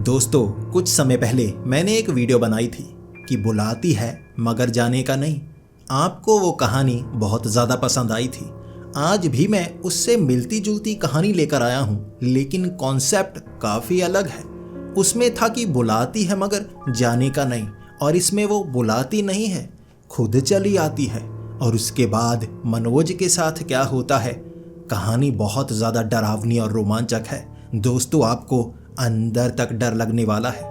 दोस्तों, कुछ समय पहले मैंने एक वीडियो बनाई थी कि बुलाती है मगर जाने का नहीं। आपको वो कहानी बहुत ज़्यादा पसंद आई थी। आज भी मैं उससे मिलती जुलती कहानी लेकर आया हूँ, लेकिन कॉन्सेप्ट काफ़ी अलग है। उसमें था कि बुलाती है मगर जाने का नहीं, और इसमें वो बुलाती नहीं है, खुद चली आती है। और उसके बाद मनोज के साथ क्या होता है, कहानी बहुत ज़्यादा डरावनी और रोमांचक है। दोस्तों, आपको अंदर तक डर लगने वाला है,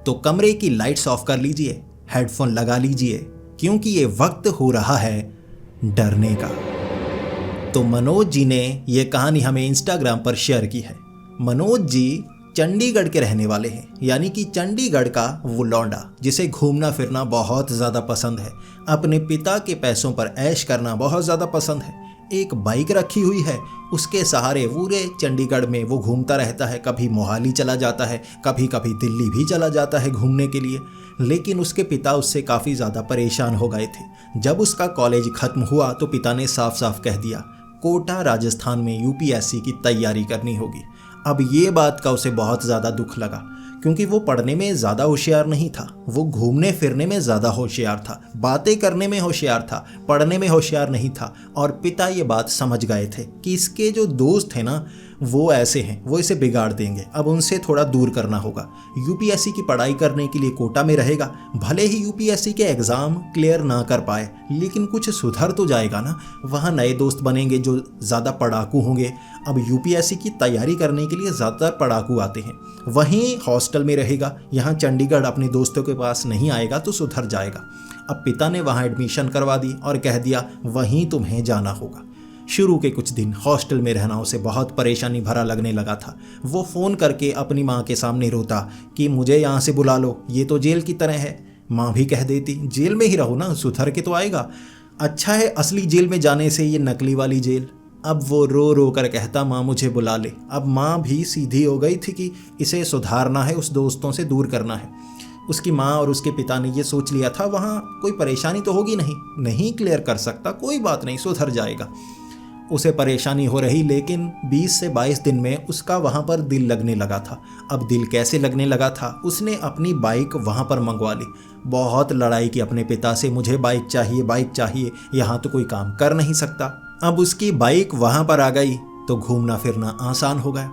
तो कमरे की लाइट्स ऑफ कर लीजिए, हेडफोन लगा लीजिए, क्योंकि ये वक्त हो रहा है डरने का। तो मनोज जी ने ये कहानी हमें इंस्टाग्राम पर शेयर की है। मनोज जी चंडीगढ़ के रहने वाले हैं, यानी कि चंडीगढ़ का वो लौंडा जिसे घूमना फिरना बहुत ज़्यादा पसंद है, अपने पिता के पैसों पर ऐश करना बहुत ज़्यादा पसंद है। एक बाइक रखी हुई है, उसके सहारे पूरे चंडीगढ़ में वो घूमता रहता है। कभी मोहाली चला जाता है, कभी कभी दिल्ली भी चला जाता है घूमने के लिए। लेकिन उसके पिता उससे काफ़ी ज़्यादा परेशान हो गए थे। जब उसका कॉलेज ख़त्म हुआ तो पिता ने साफ साफ कह दिया, कोटा राजस्थान में यूपीएससी की तैयारी करनी होगी। अब ये बात का उसे बहुत ज़्यादा दुख लगा, क्योंकि वो पढ़ने में ज़्यादा होशियार नहीं था, वो घूमने फिरने में ज़्यादा होशियार था, बातें करने में होशियार था, पढ़ने में होशियार नहीं था। और पिता ये बात समझ गए थे कि इसके जो दोस्त हैं ना, वो ऐसे हैं, वो इसे बिगाड़ देंगे। अब उनसे थोड़ा दूर करना होगा। यूपीएससी की पढ़ाई करने के लिए कोटा में रहेगा। भले ही यूपीएससी के एग्ज़ाम क्लियर ना कर पाए, लेकिन कुछ सुधर तो जाएगा ना। वहाँ नए दोस्त बनेंगे जो ज़्यादा पढ़ाकू होंगे। अब यूपीएससी की तैयारी करने के लिए ज़्यादातर पढ़ाकू आते हैं। वहीं हॉस्टल में रहेगा, यहाँ चंडीगढ़ अपने दोस्तों के पास नहीं आएगा तो सुधर जाएगा। अब पिता ने वहाँ एडमिशन करवा दी और कह दिया वहीं तुम्हें जाना होगा। शुरू के कुछ दिन हॉस्टल में रहना उसे बहुत परेशानी भरा लगने लगा था। वो फ़ोन करके अपनी माँ के सामने रोता कि मुझे यहाँ से बुला लो, ये तो जेल की तरह है। माँ भी कह देती जेल में ही रहो ना, सुधर के तो आएगा। अच्छा है असली जेल में जाने से ये नकली वाली जेल। अब वो रो रो कर कहता माँ मुझे बुला ले। अब माँ भी सीधी हो गई थी कि इसे सुधारना है, उस दोस्तों से दूर करना है। उसकी माँ और उसके पिता ने ये सोच लिया था वहाँ कोई परेशानी तो होगी नहीं क्लियर कर सकता, कोई बात नहीं, सुधर जाएगा। उसे परेशानी हो रही, लेकिन 20 से 22 दिन में उसका वहाँ पर दिल लगने लगा था। अब दिल कैसे लगने लगा था, उसने अपनी बाइक वहाँ पर मंगवा ली। बहुत लड़ाई की अपने पिता से, मुझे बाइक चाहिए, यहाँ तो कोई काम कर नहीं सकता। अब उसकी बाइक वहाँ पर आ गई तो घूमना फिरना आसान हो गया।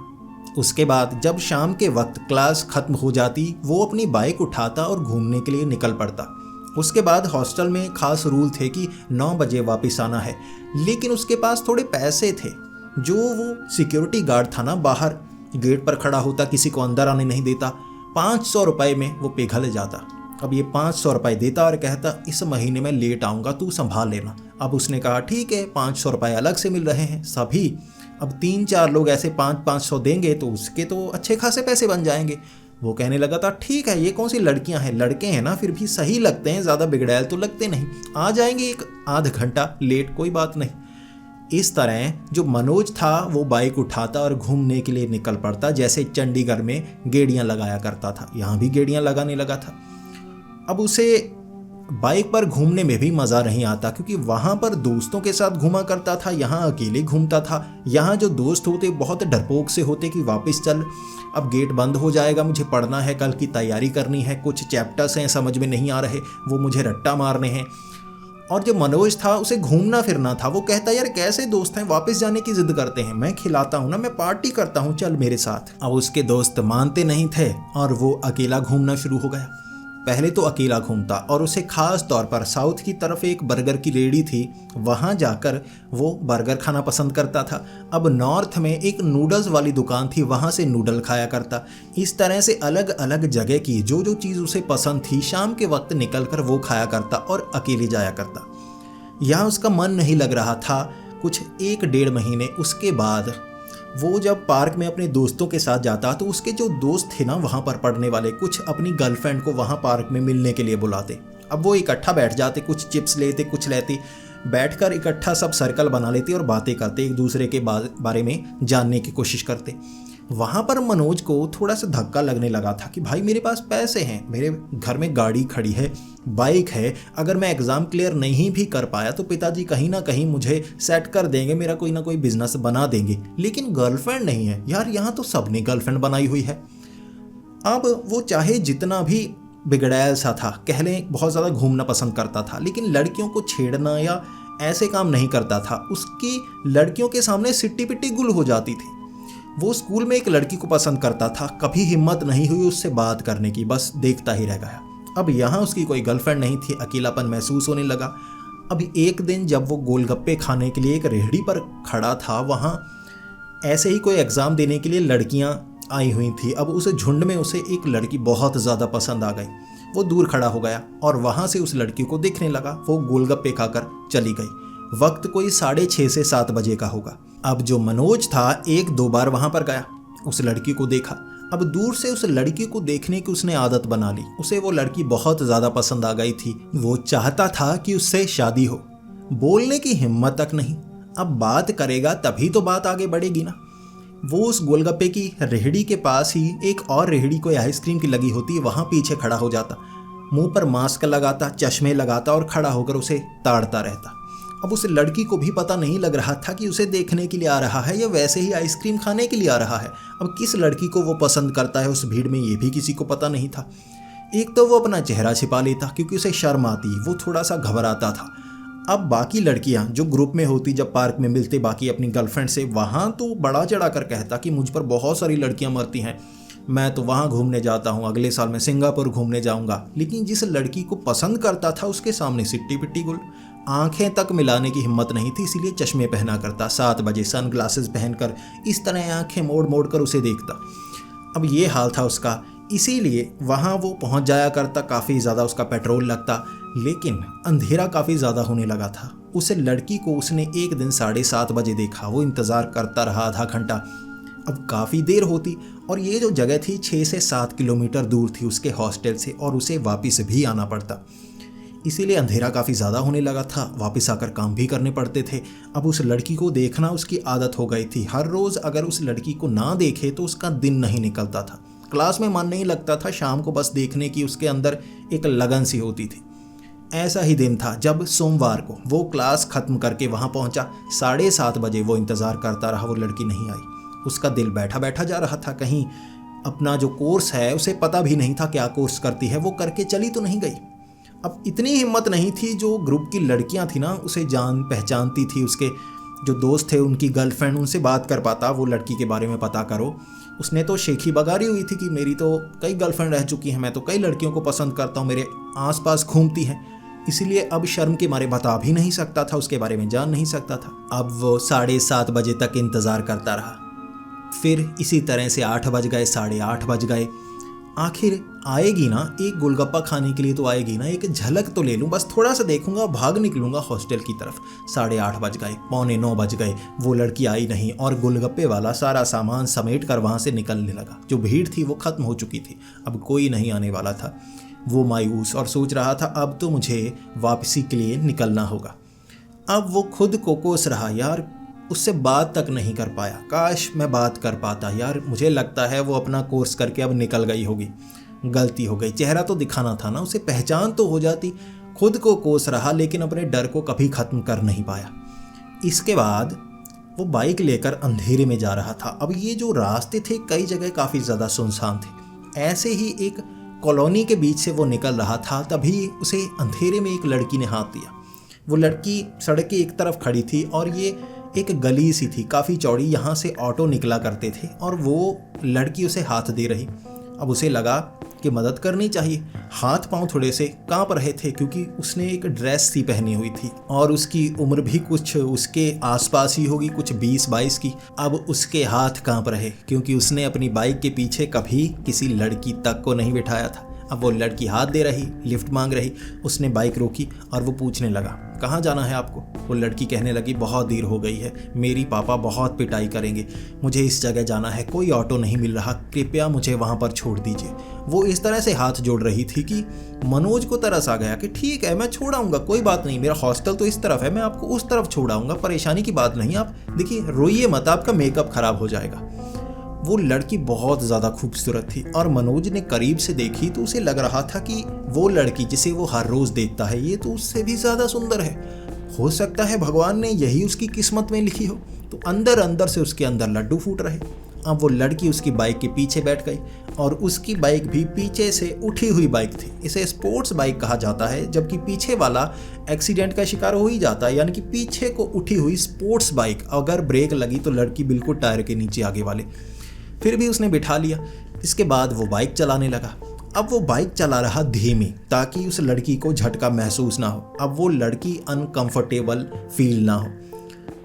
उसके बाद जब शाम के वक्त क्लास खत्म हो जाती, वो अपनी बाइक उठाता और घूमने के लिए निकल पड़ता। उसके बाद हॉस्टल में खास रूल थे कि 9 बजे वापस आना है, लेकिन उसके पास थोड़े पैसे थे। जो वो सिक्योरिटी गार्ड था ना, बाहर गेट पर खड़ा होता, किसी को अंदर आने नहीं देता। 500 रुपये में वो पिघल जाता। अब ये 500 रुपये देता और कहता इस महीने में लेट आऊँगा, तू संभाल लेना। अब उसने कहा ठीक है, 500 रुपये अलग से मिल रहे हैं सभी। अब 3-4 लोग ऐसे 500 देंगे तो उसके तो अच्छे खासे पैसे बन जाएंगे। वो कहने लगा था ठीक है, ये कौन सी लड़कियां हैं, लड़के हैं ना, फिर भी सही लगते हैं, ज़्यादा बिगड़ैल तो लगते नहीं, आ जाएंगे एक आध घंटा लेट, कोई बात नहीं। इस तरह जो मनोज था वो बाइक उठाता और घूमने के लिए निकल पड़ता। जैसे चंडीगढ़ में गेड़ियां लगाया करता था, यहाँ भी गेड़ियां लगाने लगा था। अब उसे बाइक पर घूमने में भी मज़ा नहीं आता, क्योंकि वहाँ पर दोस्तों के साथ घूमा करता था, यहाँ अकेले घूमता था। यहाँ जो दोस्त होते बहुत डरपोक से होते कि वापस चल, अब गेट बंद हो जाएगा, मुझे पढ़ना है, कल की तैयारी करनी है, कुछ चैप्टर्स हैं समझ में नहीं आ रहे, वो मुझे रट्टा मारने हैं। और जो मनोज था उसे घूमना फिरना था। वो कहता यार कैसे दोस्त हैं, वापस जाने की जिद करते हैं, मैं खिलाता हूँ ना, मैं पार्टी करता हूँ, चल मेरे साथ। अब उसके दोस्त मानते नहीं थे और वो अकेला घूमना शुरू हो गया। पहले तो अकेला घूमता, और उसे खास तौर पर साउथ की तरफ एक बर्गर की रेहड़ी थी, वहाँ जाकर वो बर्गर खाना पसंद करता था। अब नॉर्थ में एक नूडल्स वाली दुकान थी, वहाँ से नूडल खाया करता। इस तरह से अलग अलग जगह की जो जो चीज़ उसे पसंद थी, शाम के वक्त निकल कर वो खाया करता और अकेले जाया करता। यहाँ उसका मन नहीं लग रहा था कुछ 1-1.5 महीने। उसके बाद वो जब पार्क में अपने दोस्तों के साथ जाता तो उसके जो दोस्त थे ना वहाँ पर पढ़ने वाले, कुछ अपनी गर्लफ्रेंड को वहाँ पार्क में मिलने के लिए बुलाते। अब वो इकट्ठा बैठ जाते, कुछ चिप्स लेते, कुछ लेते, बैठकर इकट्ठा सब सर्कल बना लेते और बातें करते, एक दूसरे के बारे में जानने की कोशिश करते। वहाँ पर मनोज को थोड़ा सा धक्का लगने लगा था कि भाई मेरे पास पैसे हैं, मेरे घर में गाड़ी खड़ी है, बाइक है, अगर मैं एग्ज़ाम क्लियर नहीं भी कर पाया तो पिताजी कहीं ना कहीं मुझे सेट कर देंगे, मेरा कोई ना कोई बिजनेस बना देंगे। लेकिन गर्लफ्रेंड नहीं है यार, यहाँ तो सबने गर्लफ्रेंड बनाई हुई है। अब वो चाहे जितना भी बिगड़ैल सा था, कह लें बहुत ज़्यादा घूमना पसंद करता था, लेकिन लड़कियों को छेड़ना या ऐसे काम नहीं करता था। उसकी लड़कियों के सामने सिट्टी पिट्टी गुल हो जाती थी। वो स्कूल में एक लड़की को पसंद करता था, कभी हिम्मत नहीं हुई उससे बात करने की, बस देखता ही रह गया। अब यहाँ उसकी कोई गर्लफ्रेंड नहीं थी, अकेलापन महसूस होने लगा। अब एक दिन जब वो गोलगप्पे खाने के लिए एक रेहड़ी पर खड़ा था, वहाँ ऐसे ही कोई एग्ज़ाम देने के लिए लड़कियाँ आई हुई थी। अब उस झुंड में उसे एक लड़की बहुत ज़्यादा पसंद आ गई। वो दूर खड़ा हो गया और वहाँ से उस लड़की को देखने लगा। वो गोलगप्पे खाकर चली गई। वक्त कोई 6:30 से 7 बजे का होगा। अब जो मनोज था 1-2 बार वहाँ पर गया, उस लड़की को देखा। अब दूर से उस लड़की को देखने की उसने आदत बना ली। उसे वो लड़की बहुत ज़्यादा पसंद आ गई थी। वो चाहता था कि उससे शादी हो। बोलने की हिम्मत तक नहीं। अब बात करेगा तभी तो बात आगे बढ़ेगी ना। वो उस गोलगप्पे की रेहड़ी के पास ही एक और रेहड़ी कोई आइसक्रीम की लगी होती, वहाँ पीछे खड़ा हो जाता, मुंह पर मास्क लगाता, चश्मे लगाता और खड़ा होकर उसे ताड़ता रहता। अब उस लड़की को भी पता नहीं लग रहा था कि उसे देखने के लिए आ रहा है या वैसे ही आइसक्रीम खाने के लिए आ रहा है। अब किस लड़की को वो पसंद करता है उस भीड़ में, ये भी किसी को पता नहीं था। एक तो वो अपना चेहरा छिपा लेता क्योंकि उसे शर्म आती, वो थोड़ा सा घबराता था। अब बाकी लड़कियां जो ग्रुप में होती, जब पार्क में मिलते बाकी अपनी गर्लफ्रेंड से, वहाँ तो बड़ा चढ़ा कर कहता कि मुझ पर बहुत सारी लड़कियां मरती हैं, मैं तो वहाँ घूमने जाता हूँ, अगले साल मैं सिंगापुर घूमने जाऊँगा। लेकिन जिस लड़की को पसंद करता था उसके सामने सिट्टी पिट्टी गुल, आंखें तक मिलाने की हिम्मत नहीं थी, इसीलिए चश्मे पहना करता। 7 बजे सन ग्लासेस पहनकर इस तरह आंखें मोड़ मोड़ कर उसे देखता। अब ये हाल था उसका, इसीलिए वहाँ वो पहुँच जाया करता, काफ़ी ज़्यादा उसका पेट्रोल लगता। लेकिन अंधेरा काफ़ी ज़्यादा होने लगा था। उस लड़की को उसने एक दिन 7:30 बजे देखा। वो इंतज़ार करता रहा आधा घंटा। अब काफ़ी देर होती और ये जो जगह थी 6 से 7 किलोमीटर दूर थी उसके हॉस्टल से, और उसे वापस भी आना पड़ता। इसीलिए अंधेरा काफ़ी ज़्यादा होने लगा था, वापस आकर काम भी करने पड़ते थे। अब उस लड़की को देखना उसकी आदत हो गई थी। हर रोज़ अगर उस लड़की को ना देखे तो उसका दिन नहीं निकलता था, क्लास में मन नहीं लगता था, शाम को बस देखने की उसके अंदर एक लगन सी होती थी। ऐसा ही दिन था जब सोमवार को वो क्लास ख़त्म करके वहाँ पहुँचा। 7:30 बजे वो इंतज़ार करता रहा, वो लड़की नहीं आई। उसका दिल बैठा बैठा जा रहा था, कहीं अपना जो कोर्स है उसे पता भी नहीं था क्या कोर्स करती है, वो करके चली तो नहीं गई। अब इतनी हिम्मत नहीं थी, जो ग्रुप की लड़कियां थी ना उसे जान पहचानती थी, उसके जो दोस्त थे उनकी गर्लफ्रेंड, उनसे बात कर पाता, वो लड़की के बारे में पता करो। उसने तो शेखी बगारी हुई थी कि मेरी तो कई गर्लफ्रेंड रह चुकी हैं, मैं तो कई लड़कियों को पसंद करता हूँ, मेरे आसपास घूमती हैं। इसीलिए अब शर्म के मारे बता भी नहीं सकता था, उसके बारे में जान नहीं सकता था। अब वो 7:30 बजे तक इंतज़ार करता रहा। फिर इसी तरह से 8 बज गए, 8:30 बज गए। आखिर आएगी ना, एक गोलगप्पा खाने के लिए तो आएगी ना, एक झलक तो ले लूँ, बस थोड़ा सा देखूंगा, भाग निकलूंगा हॉस्टल की तरफ। 8:30 बज गए, 8:45 बज गए, वो लड़की आई नहीं, और गोलगप्पे वाला सारा सामान समेट कर वहाँ से निकलने लगा। जो भीड़ थी वो ख़त्म हो चुकी थी, अब कोई नहीं आने वाला था। वो मायूस और सोच रहा था अब तो मुझे वापसी के लिए निकलना होगा। अब वो खुद को कोस रहा, यार उससे बात तक नहीं कर पाया, काश मैं बात कर पाता यार, मुझे लगता है वो अपना कोर्स करके अब निकल गई होगी, गलती हो गई, चेहरा तो दिखाना था ना, उसे पहचान तो हो जाती। खुद को कोस रहा लेकिन अपने डर को कभी ख़त्म कर नहीं पाया। इसके बाद वो बाइक लेकर अंधेरे में जा रहा था। अब ये जो रास्ते थे कई जगह काफ़ी ज़्यादा सुनसान थे। ऐसे ही एक कॉलोनी के बीच से वो निकल रहा था, तभी उसे अंधेरे में एक लड़की ने हाथ दिया। वो लड़की सड़क की एक तरफ खड़ी थी और ये एक गली सी थी काफ़ी चौड़ी, यहाँ से ऑटो निकला करते थे, और वो लड़की उसे हाथ दे रही। अब उसे लगा कि मदद करनी चाहिए। हाथ पांव थोड़े से कांप रहे थे क्योंकि उसने एक ड्रेस सी पहनी हुई थी और उसकी उम्र भी कुछ उसके आसपास ही होगी, कुछ 20-22 की। अब उसके हाथ कांप रहे क्योंकि उसने अपनी बाइक के पीछे कभी किसी लड़की तक को नहीं बिठाया था। अब वो लड़की हाथ दे रही, लिफ्ट मांग रही। उसने बाइक रोकी और वो पूछने लगा, कहाँ जाना है आपको? वो लड़की कहने लगी, बहुत देर हो गई है, मेरी पापा बहुत पिटाई करेंगे, मुझे इस जगह जाना है, कोई ऑटो नहीं मिल रहा, कृपया मुझे वहाँ पर छोड़ दीजिए। वो इस तरह से हाथ जोड़ रही थी कि मनोज को तरस आ गया कि ठीक है, मैं छोड़ाऊँगा, कोई बात नहीं, मेरा हॉस्टल तो इस तरफ है, मैं आपको उस तरफ छोड़ाऊँगा, परेशानी की बात नहीं, आप देखिए रोइए मत, आपका मेकअप खराब हो जाएगा। वो लड़की बहुत ज़्यादा खूबसूरत थी और मनोज ने करीब से देखी तो उसे लग रहा था कि वो लड़की जिसे वो हर रोज़ देखता है ये तो उससे भी ज़्यादा सुंदर है। हो सकता है भगवान ने यही उसकी किस्मत में लिखी हो। तो अंदर अंदर से उसके अंदर लड्डू फूट रहे। अब वो लड़की उसकी बाइक के पीछे बैठ गई और उसकी बाइक भी पीछे से उठी हुई बाइक थी। इसे स्पोर्ट्स बाइक कहा जाता है, जबकि पीछे वाला एक्सीडेंट का शिकार हो ही जाता है, यानी कि पीछे को उठी हुई स्पोर्ट्स बाइक। अगर ब्रेक लगी तो लड़की बिल्कुल टायर के नीचे आगे वाले। फिर भी उसने बिठा लिया। इसके बाद वो बाइक चलाने लगा। अब वो बाइक चला रहा धीमी, ताकि उस लड़की को झटका महसूस ना हो। अब वो लड़की अनकंफर्टेबल फील ना हो।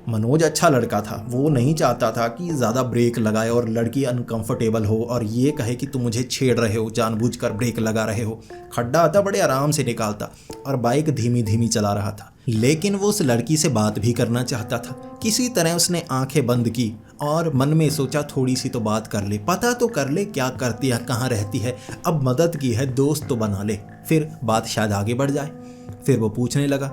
मनोज अच्छा लड़का था, वो नहीं चाहता था कि ज़्यादा ब्रेक लगाए और लड़की अनकंफर्टेबल हो और ये कहे कि तुम मुझे छेड़ रहे हो, जानबूझकर ब्रेक लगा रहे हो। खड्डा आता बड़े आराम से निकालता और बाइक धीमी धीमी चला रहा था। लेकिन वो उस लड़की से बात भी करना चाहता था। किसी तरह उसने आंखें बंद की और मन में सोचा थोड़ी सी तो बात कर ले, पता तो कर ले क्या करती है, कहाँ रहती है। अब मदद की है, दोस्त तो बना ले, फिर बात शायद आगे बढ़ जाए। फिर वो पूछने लगा,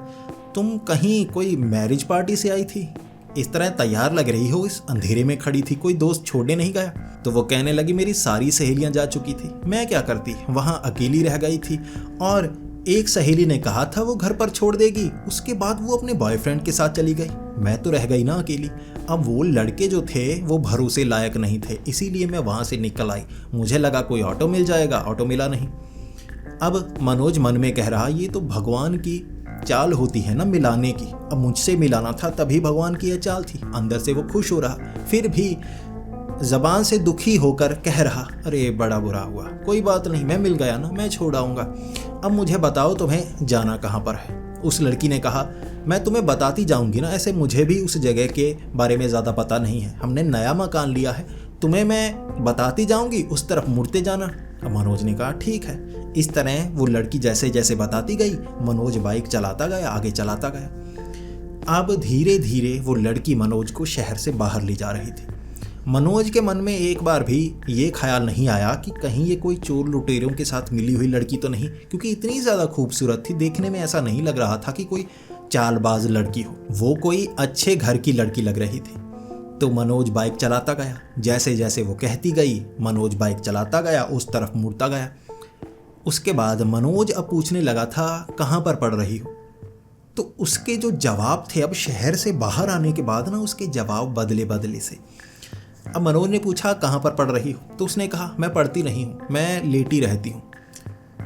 तुम कहीं कोई मैरिज पार्टी से आई थी? इस तरह तैयार लग रही हो, इस अंधेरे में खड़ी थी, कोई दोस्त छोड़ने नहीं गया? तो वो कहने लगी, मेरी सारी सहेलियां जा चुकी थी, मैं क्या करती, वहां अकेली रह गई थी। और एक सहेली ने कहा था वो घर पर छोड़ देगी, उसके बाद वो अपने बॉयफ्रेंड के साथ चली गई, मैं तो रह गई ना अकेली। अब वो लड़के जो थे वो भरोसे लायक नहीं थे, इसीलिए मैं वहां से निकल आई। मुझे लगा कोई ऑटो मिल जाएगा, ऑटो मिला नहीं। अब मनोज मन में कह रहा, ये तो भगवान की चाल होती है ना मिलाने की। अब मुझसे मिलाना था, तभी भगवान की यह चाल थी। अंदर से वो खुश हो रहा, फिर भी जबान से दुखी होकर कह रहा, अरे बड़ा बुरा हुआ, कोई बात नहीं, मैं मिल गया ना, मैं छोड़ आऊँगा। अब मुझे बताओ तुम्हें जाना कहाँ पर है? उस लड़की ने कहा, मैं तुम्हें बताती जाऊँगी ना, ऐसे मुझे भी उस जगह के बारे में ज़्यादा पता नहीं है, हमने नया मकान लिया है, तुम्हें मैं बताती जाऊँगी, उस तरफ मुड़ते जाना। अब मनोज ने कहा ठीक है। इस तरह वो लड़की जैसे जैसे बताती गई, मनोज बाइक चलाता गया, आगे चलाता गया। अब धीरे धीरे वो लड़की मनोज को शहर से बाहर ले जा रही थी। मनोज के मन में एक बार भी ये ख्याल नहीं आया कि कहीं ये कोई चोर लुटेरों के साथ मिली हुई लड़की तो नहीं, क्योंकि इतनी ज़्यादा खूबसूरत थी, देखने में ऐसा नहीं लग रहा था कि कोई चालबाज लड़की हो, वो कोई अच्छे घर की लड़की लग रही थी। तो मनोज बाइक चलाता गया, जैसे जैसे वो कहती गई मनोज बाइक चलाता गया, उस तरफ मुड़ता गया। उसके बाद मनोज अब पूछने लगा था, कहाँ पर पढ़ रही हो? तो उसके जो जवाब थे, अब शहर से बाहर आने के बाद ना उसके जवाब बदले बदले से। अब मनोज ने पूछा, कहाँ पर पढ़ रही हो? तो उसने कहा, मैं पढ़ती नहीं हूँ, मैं लेटी रहती हूँ।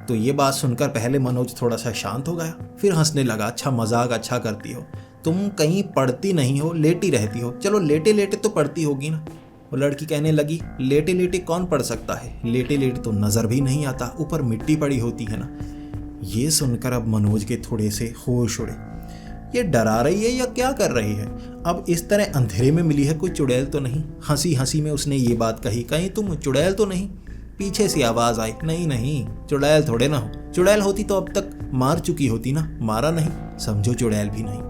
तो ये बात सुनकर पहले मनोज थोड़ा सा शांत हो गया, फिर हंसने लगा, अच्छा मजाक अच्छा करती हो, तुम कहीं पढ़ती नहीं हो, लेटी रहती हो, चलो लेटे लेटे तो पढ़ती होगी ना। वो लड़की कहने लगी, लेटे लेटे कौन पढ़ सकता है, लेटे लेटे तो नज़र भी नहीं आता, ऊपर मिट्टी पड़ी होती है ना। ये सुनकर अब मनोज के थोड़े से होश उड़े, ये डरा रही है या क्या कर रही है? अब इस तरह अंधेरे में मिली है, कोई चुड़ैल तो नहीं? हंसी हंसी में उसने ये बात कही, कहीं तुम चुड़ैल तो नहीं? पीछे से आवाज़ आई, नहीं नहीं, चुड़ैल थोड़े ना हो, चुड़ैल होती तो अब तक मार चुकी होती ना, मारा नहीं, समझो चुड़ैल भी नहीं।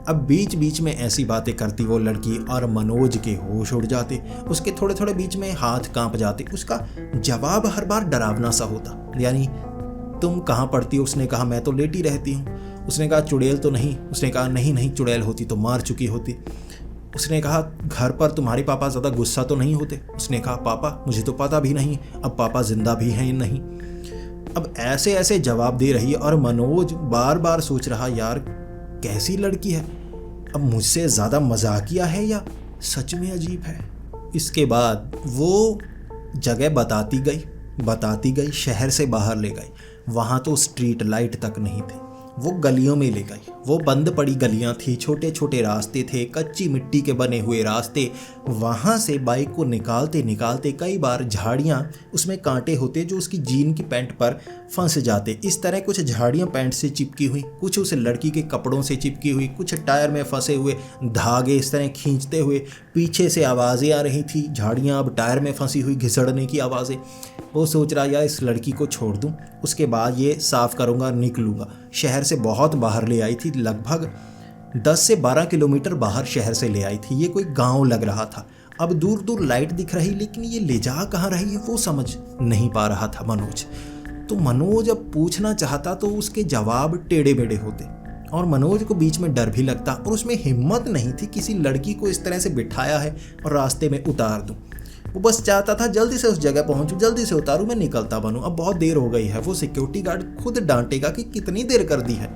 अब बीच बीच में ऐसी बातें करती वो लड़की और मनोज के होश उड़ जाते, उसके थोड़े थोड़े बीच में हाथ कांप जाते। उसका जवाब हर बार डरावना सा होता, यानी तुम कहाँ पढ़ती हो? उसने कहा, मैं तो लेटी रहती हूँ। उसने कहा, चुड़ैल तो नहीं? उसने कहा, नहीं नहीं, चुड़ैल होती तो मार चुकी होती। उसने कहा, घर पर तुम्हारे पापा ज़्यादा गुस्सा तो नहीं होते? उसने कहा, पापा मुझे तो पता भी नहीं अब पापा जिंदा भी हैं या नहीं। अब ऐसे ऐसे जवाब दे रही है और मनोज बार बार सोच रहा, यार कैसी लड़की है, अब मुझसे ज़्यादा मजाकिया है या सच में अजीब है। इसके बाद वो जगह बताती गई, शहर से बाहर ले गई। वहाँ तो स्ट्रीट लाइट तक नहीं थे, वो गलियों में ले गई। वो बंद पड़ी गलियां थी, छोटे छोटे रास्ते थे, कच्ची मिट्टी के बने हुए रास्ते। वहाँ से बाइक को निकालते निकालते कई बार झाड़ियाँ, उसमें कांटे होते जो उसकी जीन की पैंट पर फंस जाते। इस तरह कुछ झाड़ियाँ पैंट से चिपकी हुई, कुछ उस लड़की के कपड़ों से चिपकी हुई, कुछ टायर में फंसे हुए धागे इस तरह खींचते हुए। पीछे से आवाज़ें आ रही थी, झाड़ियाँ अब टायर में फंसी हुई, घिसड़ने की आवाज़ें। वो सोच रहा, यार इस लड़की को छोड़ दूं, उसके बाद ये साफ़ करूंगा, निकलूंगा। शहर से बहुत बाहर ले आई थी, लगभग 10 से 12 किलोमीटर बाहर शहर से ले आई थी। ये कोई गांव लग रहा था। अब दूर दूर लाइट दिख रही, लेकिन ये ले जा कहाँ रही है वो समझ नहीं पा रहा था मनोज। तो मनोज अब पूछना चाहता तो उसके जवाब टेढ़े मेढ़े होते, और मनोज को बीच में डर भी लगता, और उसमें हिम्मत नहीं थी किसी लड़की को इस तरह से बिठाया है और रास्ते में उतार दूं। वो बस चाहता था जल्दी से उस जगह पहुंचूं, जल्दी से उतारूं, मैं निकलता बनूं, अब बहुत देर हो गई है। वो सिक्योरिटी गार्ड खुद डांटेगा कि कितनी देर कर दी है।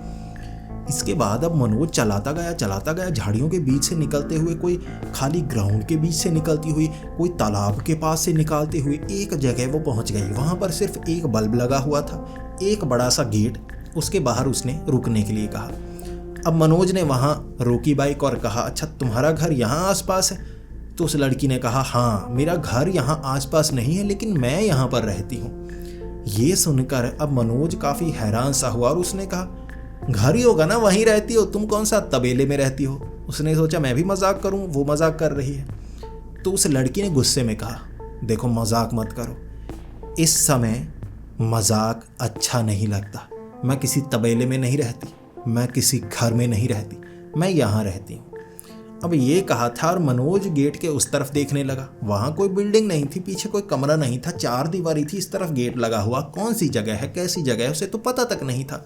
इसके बाद अब मनोज चलाता गया झाड़ियों के बीच से निकलते हुए, कोई खाली ग्राउंड के बीच से निकलती हुई, कोई तालाब के पास से निकालते हुए एक जगह वो पहुंच गई। वहां पर सिर्फ एक बल्ब लगा हुआ था, एक बड़ा सा गेट, उसके बाहर उसने रुकने के लिए कहा। अब मनोज ने वहां रोकी बाइक और कहा, अच्छा तुम्हारा घर यहाँ आसपास है? तो उस लड़की ने कहा, हाँ मेरा घर यहाँ आसपास नहीं है, लेकिन मैं यहाँ पर रहती हूँ। ये सुनकर अब मनोज काफ़ी हैरान सा हुआ और उसने कहा, घर ही होगा ना, वहीं रहती हो, तुम कौन सा तबेले में रहती हो? उसने सोचा मैं भी मजाक करूं, वो मजाक कर रही है। तो उस लड़की ने गुस्से में कहा, देखो मजाक मत करो, इस समय मजाक अच्छा नहीं लगता। मैं किसी तबेले में नहीं रहती, मैं किसी घर में नहीं रहती, मैं यहाँ रहती हूँ। अब ये कहा था और मनोज गेट के उस तरफ देखने लगा। वहाँ कोई बिल्डिंग नहीं थी, पीछे कोई कमरा नहीं था, चार दीवारी थी, इस तरफ गेट लगा हुआ। कौन सी जगह है, कैसी जगह है, उसे तो पता तक नहीं था।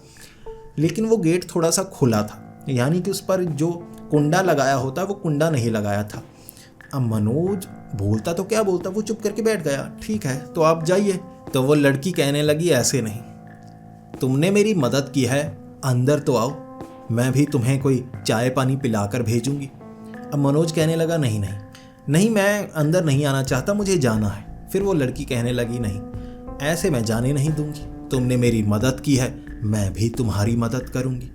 लेकिन वो गेट थोड़ा सा खुला था, यानी कि उस पर जो कुंडा लगाया होता वो कुंडा नहीं लगाया था। अब मनोज बोलता तो क्या बोलता, वो चुप करके बैठ गया। ठीक है तो आप जाइए। तो वो लड़की कहने लगी, ऐसे नहीं, तुमने मेरी मदद की है, अंदर तो आओ, मैं भी तुम्हें कोई चाय पानी पिलाकर भेजूंगी। अब मनोज कहने लगा, नहीं नहीं नहीं, मैं अंदर नहीं आना चाहता, मुझे जाना है। फिर वो लड़की कहने लगी, नहीं ऐसे मैं जाने नहीं दूंगी, तुमने मेरी मदद की है, मैं भी तुम्हारी मदद करूंगी।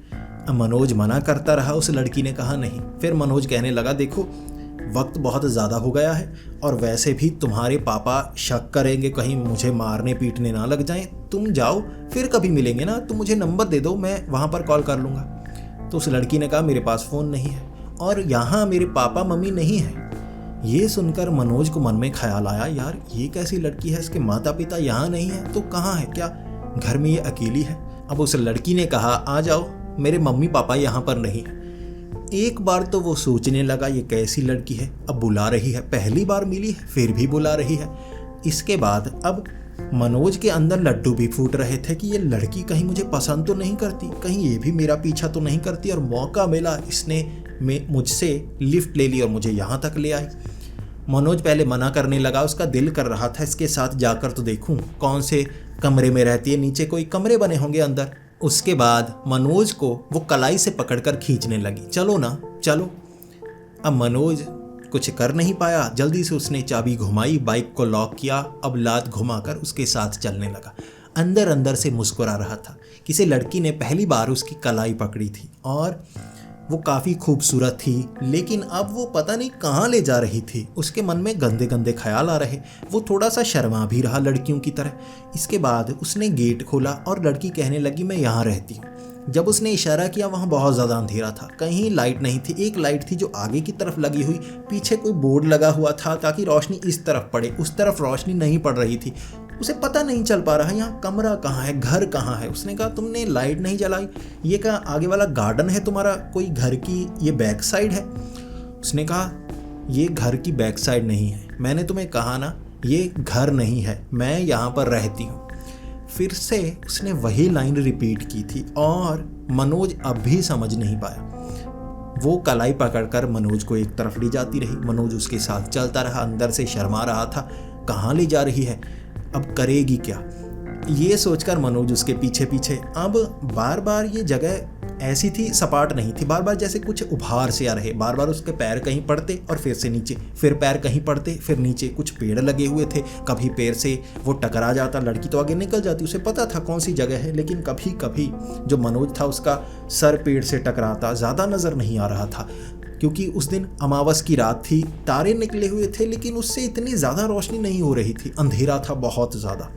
अब मनोज मना करता रहा, उस लड़की ने कहा नहीं। फिर मनोज कहने लगा, देखो वक्त बहुत ज़्यादा हो गया है और वैसे भी तुम्हारे पापा शक करेंगे, कहीं मुझे मारने पीटने ना लग जाएं, तुम जाओ, फिर कभी मिलेंगे ना, तुम मुझे नंबर दे दो, मैं वहाँ पर कॉल कर लूँगा। तो उस लड़की ने कहा, मेरे पास फ़ोन नहीं है और यहाँ मेरे पापा मम्मी नहीं है। ये सुनकर मनोज को मन में ख्याल आया, यार ये कैसी लड़की है, इसके माता पिता यहाँ नहीं है तो कहाँ है, क्या घर में ये अकेली है? अब उस लड़की ने कहा, आ जाओ, मेरे मम्मी पापा यहाँ पर नहीं है। एक बार तो वो सोचने लगा, ये कैसी लड़की है, अब बुला रही है, पहली बार मिली है फिर भी बुला रही है। इसके बाद अब मनोज के अंदर लड्डू भी फूट रहे थे कि ये लड़की कहीं मुझे पसंद तो नहीं करती, कहीं ये भी मेरा पीछा तो नहीं करती, और मौका मिला, इसने मुझसे लिफ्ट ले ली और मुझे यहाँ तक ले आई। मनोज पहले मना करने लगा, उसका दिल कर रहा था इसके साथ जाकर तो देखूं कौन से कमरे में रहती है, नीचे कोई कमरे बने होंगे अंदर। उसके बाद मनोज को वो कलाई से पकड़कर खींचने लगी, चलो ना चलो। अब मनोज कुछ कर नहीं पाया, जल्दी से उसने चाबी घुमाई, बाइक को लॉक किया, अब लात घुमाकर उसके साथ चलने लगा। अंदर अंदर से मुस्कुरा रहा था, किसी लड़की ने पहली बार उसकी कलाई पकड़ी थी और वो काफ़ी खूबसूरत थी, लेकिन अब वो पता नहीं कहाँ ले जा रही थी। उसके मन में गंदे गंदे ख्याल आ रहे, वो थोड़ा सा शर्मा भी रहा लड़कियों की तरह। इसके बाद उसने गेट खोला और लड़की कहने लगी, मैं यहाँ रहती हूँ। जब उसने इशारा किया, वहाँ बहुत ज़्यादा अंधेरा था, कहीं लाइट नहीं थी। एक लाइट थी जो आगे की तरफ लगी हुई, पीछे कोई बोर्ड लगा हुआ था ताकि रोशनी इस तरफ पड़े, उस तरफ रोशनी नहीं पड़ रही थी। उसे पता नहीं चल पा रहा यहाँ कमरा कहाँ है, घर कहाँ है। उसने कहा, तुमने लाइट नहीं जलाई, ये कहा आगे वाला गार्डन है तुम्हारा, कोई घर की ये बैक साइड है? उसने कहा, ये घर की बैक साइड नहीं है, मैंने तुम्हें कहा ना ये घर नहीं है, मैं यहाँ पर रहती हूँ। फिर से उसने वही लाइन रिपीट की थी और मनोज अब भी समझ नहीं पाया। वो कलाई पकड़कर मनोज को एक तरफ ले जाती रही, मनोज उसके साथ चलता रहा, अंदर से शर्मा रहा था, कहाँ ले जा रही है, अब करेगी क्या, ये सोचकर मनोज उसके पीछे पीछे। अब बार बार ये जगह ऐसी थी, सपाट नहीं थी, बार बार जैसे कुछ उभार से आ रहे, बार बार उसके पैर कहीं पड़ते और फिर से नीचे, फिर पैर कहीं पड़ते फिर नीचे। कुछ पेड़ लगे हुए थे, कभी पैर से वो टकरा जाता, लड़की तो आगे निकल जाती, उसे पता था कौन सी जगह है, लेकिन कभी कभी जो मनोज था उसका सर पेड़ से टकराता। ज़्यादा नज़र नहीं आ रहा था क्योंकि उस दिन अमावस की रात थी, तारे निकले हुए थे, लेकिन उससे इतनी ज़्यादा रोशनी नहीं हो रही थी, अंधेरा था बहुत ज़्यादा।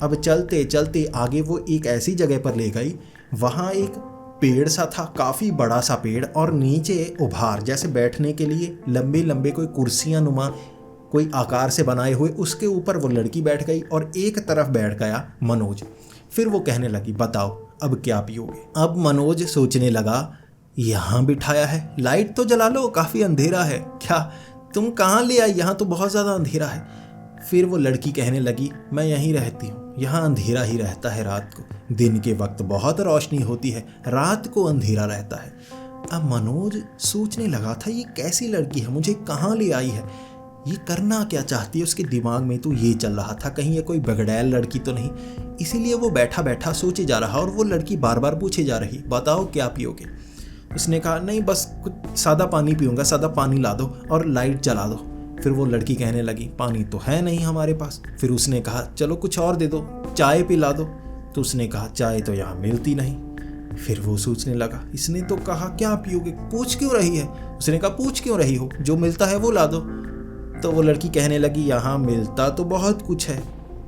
अब चलते चलते आगे वो एक ऐसी जगह पर ले गई, वहाँ एक पेड़ सा था, काफ़ी बड़ा सा पेड़, और नीचे उभार जैसे बैठने के लिए लंबे लंबे कोई कुर्सियाँ नुमा कोई आकार से बनाए हुए, उसके ऊपर वो लड़की बैठ गई और एक तरफ बैठ गया मनोज। फिर वो कहने लगी, बताओ अब क्या पियोगे? अब मनोज सोचने लगा, यहाँ बिठाया है, लाइट तो जला लो, काफ़ी अंधेरा है, क्या तुम कहाँ ले आई, यहाँ तो बहुत ज़्यादा अंधेरा है। फिर वो लड़की कहने लगी, मैं यहीं रहती हूँ, यहाँ अंधेरा ही रहता है रात को, दिन के वक्त बहुत रोशनी होती है, रात को अंधेरा रहता है। अब मनोज सोचने लगा था, ये कैसी लड़की है, मुझे कहाँ ले आई है, ये करना क्या चाहती है, उसके दिमाग में तो ये चल रहा था कहीं ये कोई बगड़ैल लड़की तो नहीं। इसीलिए वो बैठा बैठा सोचे जा रहा और वो लड़की बार बार पूछे जा रही, बताओ क्या पियोगे। उसने कहा नहीं बस कुछ सादा पानी पीऊँगा, सादा पानी ला दो और लाइट जला दो। फिर वो लड़की कहने लगी पानी तो है नहीं हमारे पास। फिर उसने कहा चलो कुछ और दे दो, चाय पिला दो। तो उसने कहा चाय तो यहाँ मिलती नहीं। फिर वो सोचने लगा, इसने तो कहा क्या पियोगे, पूछ क्यों रही है। उसने कहा पूछ क्यों रही हो, जो मिलता है वो ला दो। तो वो लड़की कहने लगी यहाँ मिलता तो बहुत कुछ है,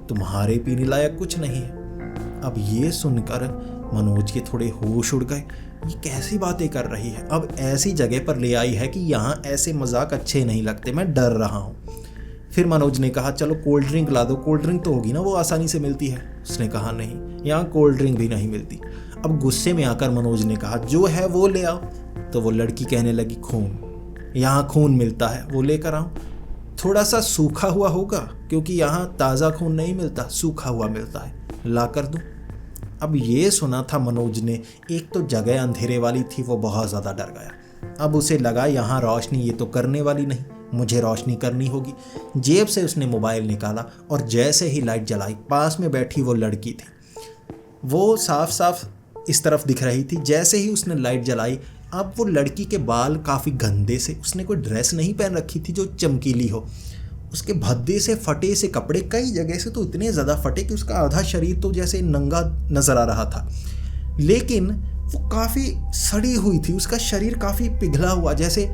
तुम्हारे पीने लायक कुछ नहीं है। अब ये सुनकर मनोज के थोड़े होश उड़ गए, ये कैसी बातें कर रही है, अब ऐसी जगह पर ले आई है कि यहाँ ऐसे मजाक अच्छे नहीं लगते, मैं डर रहा हूँ। फिर मनोज ने कहा चलो कोल्ड ड्रिंक ला दो, कोल्ड ड्रिंक तो होगी ना, वो आसानी से मिलती है। उसने कहा नहीं, यहाँ कोल्ड ड्रिंक भी नहीं मिलती। अब गुस्से में आकर मनोज ने कहा जो है वो ले आओ। तो वो लड़की कहने लगी खून, यहाँ खून मिलता है, वो लेकर आऊँ। थोड़ा सा सूखा हुआ होगा क्योंकि यहाँ ताज़ा खून नहीं मिलता, सूखा हुआ मिलता है, ला कर दूँ। अब ये सुना था मनोज ने, एक तो जगह अंधेरे वाली थी, वो बहुत ज़्यादा डर गया। अब उसे लगा यहाँ रोशनी ये तो करने वाली नहीं, मुझे रोशनी करनी होगी। जेब से उसने मोबाइल निकाला और जैसे ही लाइट जलाई, पास में बैठी वो लड़की थी, वो साफ साफ इस तरफ दिख रही थी। जैसे ही उसने लाइट जलाई, अब वो लड़की के बाल काफ़ी गंदे से, उसने कोई ड्रेस नहीं पहन रखी थी जो चमकीली हो, उसके भद्दे से फटे से कपड़े, कई जगह से तो इतने ज़्यादा फटे कि उसका आधा शरीर तो जैसे नंगा नज़र आ रहा था, लेकिन वो काफ़ी सड़ी हुई थी, उसका शरीर काफ़ी पिघला हुआ जैसे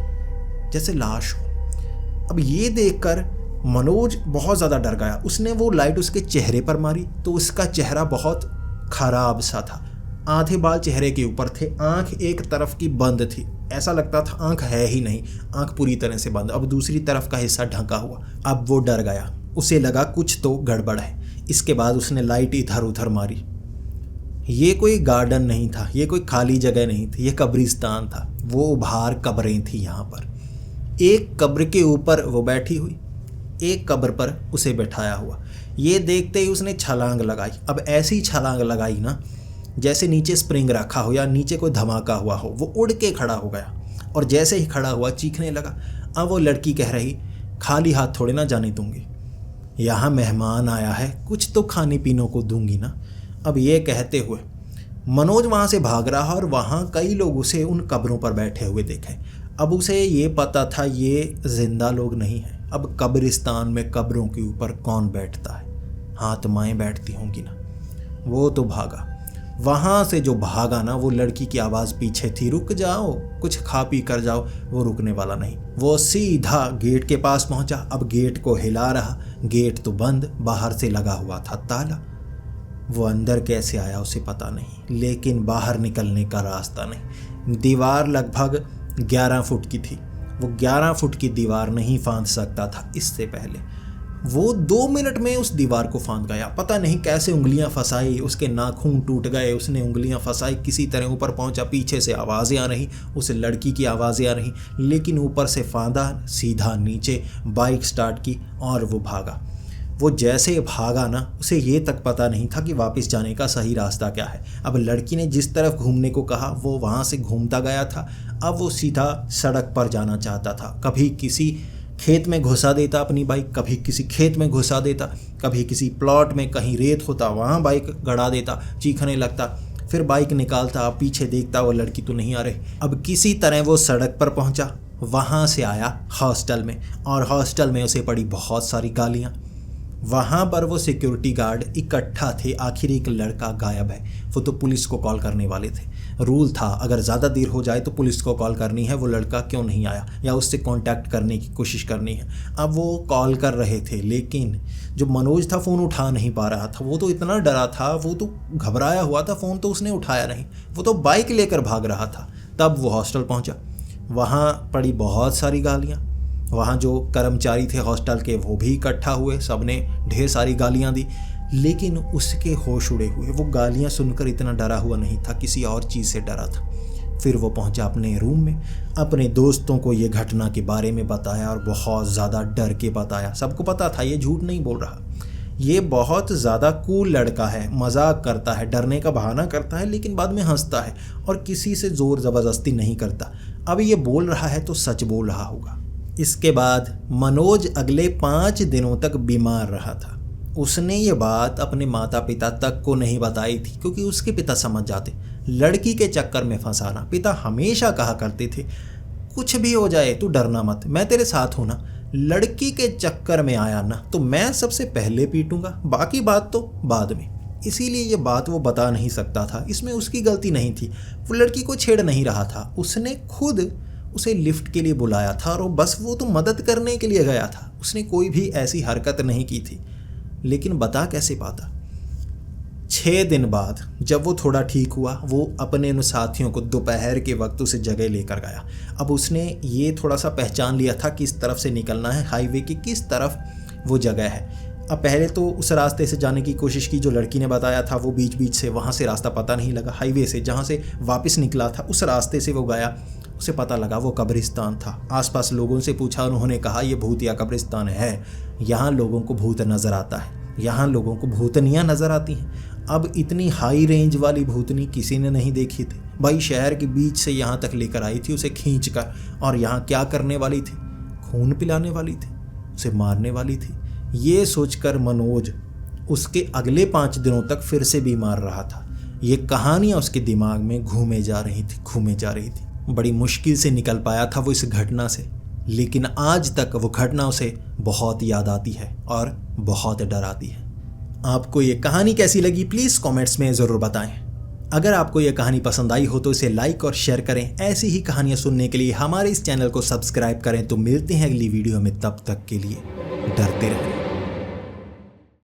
जैसे लाश हो। अब ये देखकर मनोज बहुत ज़्यादा डर गया। उसने वो लाइट उसके चेहरे पर मारी तो उसका चेहरा बहुत खराब सा था, आधे बाल चेहरे के ऊपर थे, आंख एक तरफ की बंद थी, ऐसा लगता था आंख है ही नहीं, आंख पूरी तरह से बंद, अब दूसरी तरफ का हिस्सा ढका हुआ। अब वो डर गया, उसे लगा कुछ तो गड़बड़ है। इसके बाद उसने लाइट इधर उधर मारी। ये कोई गार्डन नहीं था, ये कोई खाली जगह नहीं थी, ये कब्रिस्तान था। वो उभार कब्रें थी यहाँ पर, एक कब्र के ऊपर वो बैठी हुई, एक कब्र पर उसे बैठाया हुआ। ये देखते ही उसने छलांग लगाई। अब ऐसी छलांग लगाई ना जैसे नीचे स्प्रिंग रखा हो या नीचे कोई धमाका हुआ हो। वो उड़ के खड़ा हो गया और जैसे ही खड़ा हुआ चीखने लगा। अब वो लड़की कह रही खाली हाथ थोड़े ना जाने दूंगी, यहाँ मेहमान आया है, कुछ तो खाने पीने को दूंगी ना। अब ये कहते हुए मनोज वहाँ से भाग रहा और वहाँ कई लोग उसे उन कब्रों पर बैठे हुए देखे। अब उसे ये पता था ये जिंदा लोग नहीं हैं। अब कब्रिस्तान में कब्रों के ऊपर कौन बैठता है, आत्माएं बैठती होंगी ना। वो तो भागा, वहाँ से जो भागा ना, वो लड़की की आवाज़ पीछे थी, रुक जाओ कुछ खा पी कर जाओ। वो रुकने वाला नहीं, वो सीधा गेट के पास पहुँचा। अब गेट को हिला रहा, गेट तो बंद, बाहर से लगा हुआ था ताला। वो अंदर कैसे आया उसे पता नहीं, लेकिन बाहर निकलने का रास्ता नहीं। दीवार लगभग 11 फुट की थी, वो 11 फुट की दीवार नहीं फांद सकता था इससे पहले। वो 2 मिनट में उस दीवार को फांद गया, पता नहीं कैसे उंगलियां फंसाई, उसके नाखून टूट गए, उसने उंगलियां फंसाई, किसी तरह ऊपर पहुंचा। पीछे से आवाज़ें आ रही, उस लड़की की आवाज़ें आ रही, लेकिन ऊपर से फांदा, सीधा नीचे बाइक स्टार्ट की और वो भागा। वो जैसे भागा ना, उसे ये तक पता नहीं था कि वापस जाने का सही रास्ता क्या है। अब लड़की ने जिस तरफ घूमने को कहा वो वहाँ से घूमता गया था। अब वो सीधा सड़क पर जाना चाहता था, कभी किसी खेत में घुसा देता अपनी बाइक, कभी किसी खेत में घुसा देता, कभी किसी प्लॉट में कहीं रेत होता वहाँ बाइक गड़ा देता, चीखने लगता, फिर बाइक निकालता, पीछे देखता वो लड़की तो नहीं आ रही। अब किसी तरह वो सड़क पर पहुँचा, वहाँ से आया हॉस्टल में और हॉस्टल में उसे पड़ी बहुत सारी गालियाँ। वहाँ पर वो सिक्योरिटी गार्ड इकट्ठा थे, आखिर एक लड़का गायब है। वो तो पुलिस को कॉल करने वाले थे, रूल था अगर ज़्यादा देर हो जाए तो पुलिस को कॉल करनी है, वो लड़का क्यों नहीं आया या उससे कांटेक्ट करने की कोशिश करनी है। अब वो कॉल कर रहे थे, लेकिन जो मनोज था फ़ोन उठा नहीं पा रहा था। वो तो इतना डरा था, वो तो घबराया हुआ था, फ़ोन तो उसने उठाया नहीं, वो तो बाइक लेकर भाग रहा था। तब वो हॉस्टल पहुँचा, वहाँ पड़ी बहुत सारी गालियाँ। वहाँ जो कर्मचारी थे हॉस्टल के वो भी इकट्ठा हुए, सबने ढेर सारी गालियाँ दी, लेकिन उसके होश उड़े हुए। वो गालियाँ सुनकर इतना डरा हुआ नहीं था, किसी और चीज़ से डरा था। फिर वो पहुँचा अपने रूम में, अपने दोस्तों को ये घटना के बारे में बताया और बहुत ज़्यादा डर के बताया। सबको पता था ये झूठ नहीं बोल रहा, ये बहुत ज़्यादा कूल लड़का है, मजाक करता है, डरने का बहाना करता है, लेकिन बाद में हंसता है और किसी से ज़ोर ज़बरदस्ती नहीं करता। अब ये बोल रहा है तो सच बोल रहा होगा। इसके बाद मनोज अगले 5 दिनों तक बीमार रहा था। उसने ये बात अपने माता पिता तक को नहीं बताई थी, क्योंकि उसके पिता समझ जाते लड़की के चक्कर में फंसाना। पिता हमेशा कहा करते थे, कुछ भी हो जाए तू डरना मत, मैं तेरे साथ हूँ ना। लड़की के चक्कर में आया ना तो मैं सबसे पहले पीटूंगा, बाकी बात तो बाद में। इसीलिए ये बात वो बता नहीं सकता था। इसमें उसकी गलती नहीं थी, वो लड़की को छेड़ नहीं रहा था। उसने खुद उसे लिफ्ट के लिए बुलाया था और बस वो तो मदद करने के लिए गया था। उसने कोई भी ऐसी हरकत नहीं की थी। लेकिन बता कैसे पाता? 6 दिन बाद जब वो थोड़ा ठीक हुआ, वो अपने उन साथियों को दोपहर के वक्त उसे जगह लेकर गया। अब उसने ये थोड़ा सा पहचान लिया था किस तरफ से निकलना है, हाईवे की किस तरफ वो जगह है। अब पहले तो उस रास्ते से जाने की कोशिश की जो लड़की ने बताया था, वो बीच बीच से वहाँ से रास्ता पता नहीं लगा। हाईवे से जहाँ से वापस निकला था उस रास्ते से वो गया, उसे पता लगा वो कब्रिस्तान था। आसपास लोगों से पूछा, उन्होंने कहा ये भूतिया कब्रिस्तान है, यहाँ लोगों को भूत नज़र आता है, यहाँ लोगों को भूतनियाँ नज़र आती हैं। अब इतनी हाई रेंज वाली भूतनी किसी ने नहीं देखी थी भाई। शहर के बीच से यहाँ तक लेकर आई थी उसे खींच कर, और यहाँ क्या करने वाली थी? खून पिलाने वाली थी, उसे मारने वाली थी। ये सोचकर मनोज उसके अगले 5 दिनों तक फिर से बीमार रहा था। ये कहानियाँ उसके दिमाग में घूमे जा रही थी। बड़ी मुश्किल से निकल पाया था वो इस घटना से, लेकिन आज तक वो घटना उसे बहुत याद आती है और बहुत डराती है। आपको ये कहानी कैसी लगी प्लीज़ कमेंट्स में ज़रूर बताएं। अगर आपको ये कहानी पसंद आई हो तो इसे लाइक और शेयर करें। ऐसी ही कहानियाँ सुनने के लिए हमारे इस चैनल को सब्सक्राइब करें। तो मिलते हैं अगली वीडियो में, तब तक के लिए डरते रहें।